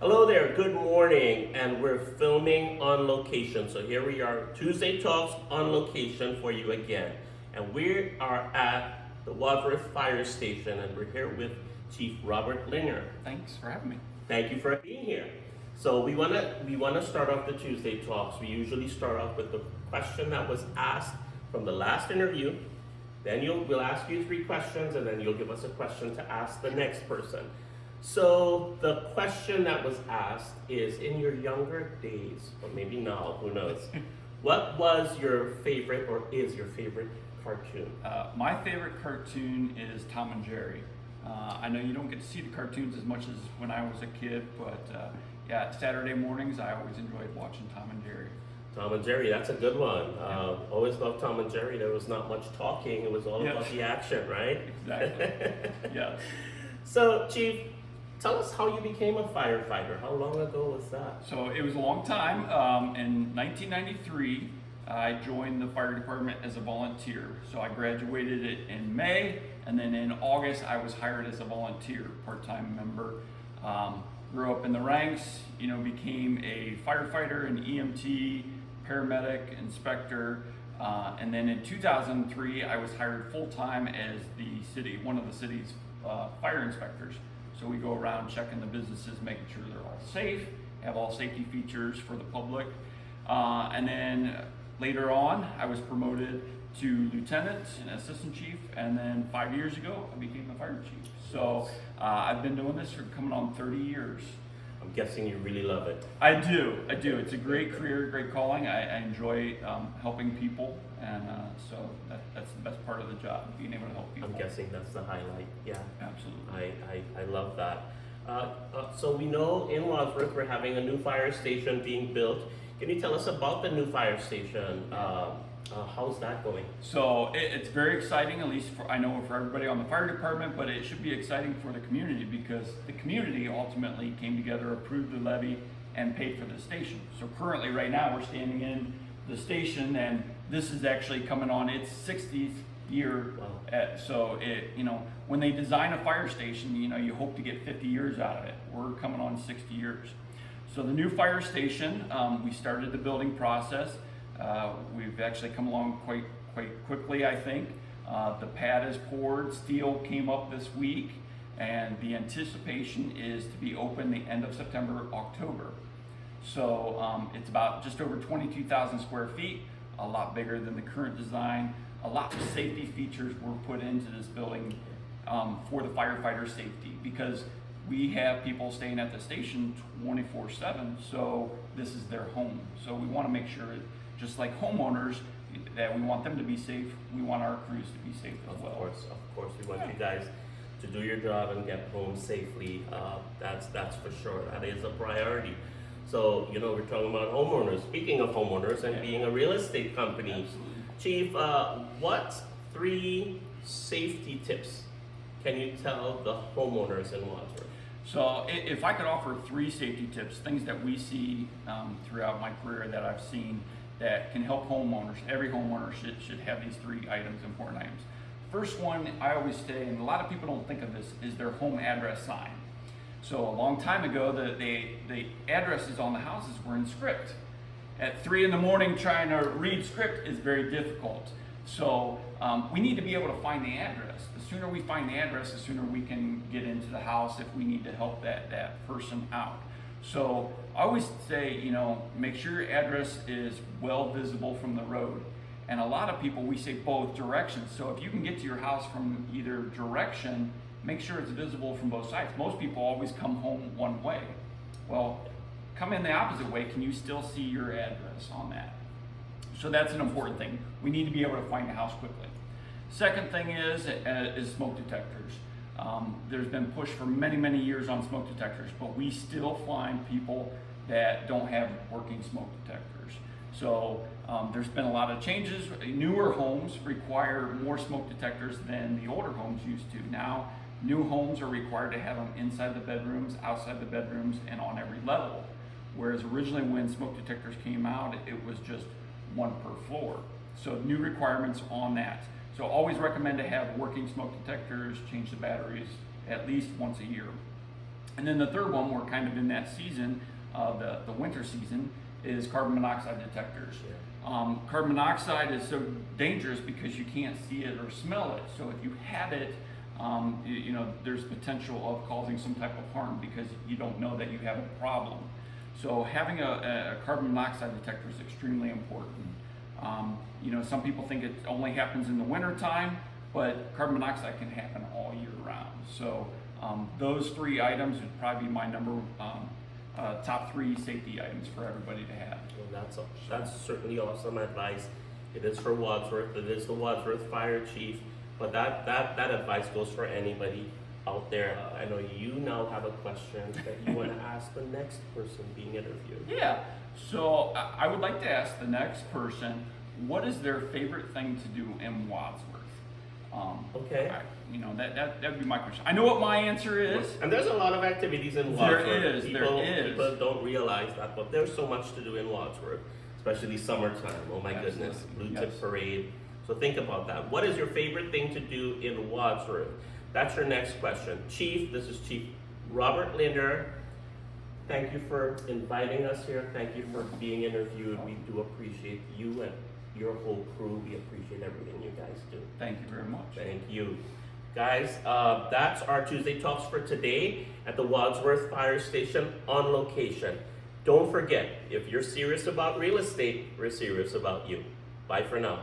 Hello there, good morning, and we're filming on location. So here we are, Tuesday Talks on location for you again. And we are at the Wadsworth Fire Station, and we're here with Chief Robert Lindner. Thanks for having me. Thank you for being here. So we wanna start off the Tuesday Talks. We usually start off with the question that was asked from the last interview. Then we'll ask you 3 questions, and then you'll give us a question to ask the next person. So the question that was asked is, in your younger days, or maybe now, who knows, what was your favorite or is your favorite cartoon? My favorite cartoon is Tom and Jerry. I know you don't get to see the cartoons as much as when I was a kid, but yeah, Saturday mornings I always enjoyed watching Tom and Jerry. Tom and Jerry, that's a good one. Always loved Tom and Jerry. There was not much talking. It was all about the action, right? Exactly. Yeah. So, Chief, tell us how you became a firefighter. How long ago was that? So it was a long time. In 1993, I joined the fire department as a volunteer. So I graduated it in May, and then in August I was hired as a volunteer, part-time member. Grew up in the ranks, became a firefighter, an EMT, paramedic, inspector, and then in 2003 I was hired full-time as one of the city's fire inspectors. So we go around checking the businesses, making sure they're all safe, have all safety features for the public. And then later on, I was promoted to lieutenant and assistant chief, and then 5 years ago, I became the fire chief. So I've been doing this for coming on 30 years. I'm guessing you really love it. I do. It's a great career, great calling. I enjoy helping people, and so that's the best part of the job, being able to help people. I'm guessing that's the highlight. Yeah, Absolutely. I love that. So we know in Wadsworth we're having a new fire station being built. Can you tell us about the new fire station? How's that going? So it's very exciting, at least I know for everybody on the fire department, but it should be exciting for the community because the community ultimately came together, approved the levy, and paid for the station. So currently, right now, we're standing in the station, and this is actually coming on its 60th year. Wow. So when they design a fire station, you hope to get 50 years out of it. We're coming on 60 years. So the new fire station, we started the building process. We've actually come along quite quickly, I think. The pad is poured, steel came up this week, and the anticipation is to be open the end of September, October. So it's about just over 22,000 square feet, a lot bigger than the current design. A lot of safety features were put into this building for the firefighter safety because we have people staying at the station 24/7, so this is their home. So we want to make sure, just like homeowners, that we want them to be safe, we want our crews to be safe as well. Of course, we want you guys to do your job and get home safely. That's for sure. That is a priority. So, we're talking about homeowners. Speaking of homeowners and being a real estate company, Absolutely. Chief, what 3 safety tips can you tell the homeowners in Wadsworth? So if I could offer 3 safety tips, things that we see throughout my career that I've seen that can help homeowners, every homeowner should have these 3 important items. First one, I always say, and a lot of people don't think of this, is their home address sign. So a long time ago, the addresses on the houses were in script. At 3 in the morning, trying to read script is very difficult. So we need to be able to find the address. The sooner we find the address, the sooner we can get into the house if we need to help that person out. So I always say, make sure your address is well visible from the road. And a lot of people, we say both directions. So if you can get to your house from either direction, make sure it's visible from both sides. Most people always come home one way. Well, come in the opposite way, can you still see your address on that? So that's an important thing. We need to be able to find the house quickly. Second thing is smoke detectors. There's been push for many years on smoke detectors, but we still find people that don't have working smoke detectors. So there's been a lot of changes. Newer homes require more smoke detectors than the older homes used to. Now, new homes are required to have them inside the bedrooms, outside the bedrooms, and on every level. Whereas originally when smoke detectors came out, it was just 1 per floor. So new requirements on that. So always recommend to have working smoke detectors, change the batteries at least once a year. And then the third one, we're kind of in that season, the winter season, is carbon monoxide detectors. Carbon monoxide is so dangerous because you can't see it or smell it. So if you have it, you know, there's potential of causing some type of harm because you don't know that you have a problem. So having a carbon monoxide detector is extremely important. You know, some people think it only happens in the winter time, but carbon monoxide can happen all year round. So those three items would probably be my top three safety items for everybody to have. Well, that's certainly awesome advice. It is for Wadsworth. It is the Wadsworth Fire Chief. But that advice goes for anybody out there. I know you now have a question that you want to ask the next person being interviewed. Yeah. So I would like to ask the next person, what is their favorite thing to do in Wadsworth? Okay. You know, that would be my question. I know what my answer is. And there's a lot of activities in Wadsworth. There is. People don't realize that, but there's so much to do in Wadsworth, especially summertime. Oh my goodness, Blue Tip Parade. So think about that. What is your favorite thing to do in Wadsworth? That's your next question. Chief, this is Chief Robert Lindner. Thank you for inviting us here. Thank you for being interviewed. We do appreciate you and your whole crew. We appreciate everything you guys do. Thank you very much. Thank you. Guys, that's our Tuesday Talks for today at the Wadsworth Fire Station on location. Don't forget, if you're serious about real estate, we're serious about you. Bye for now.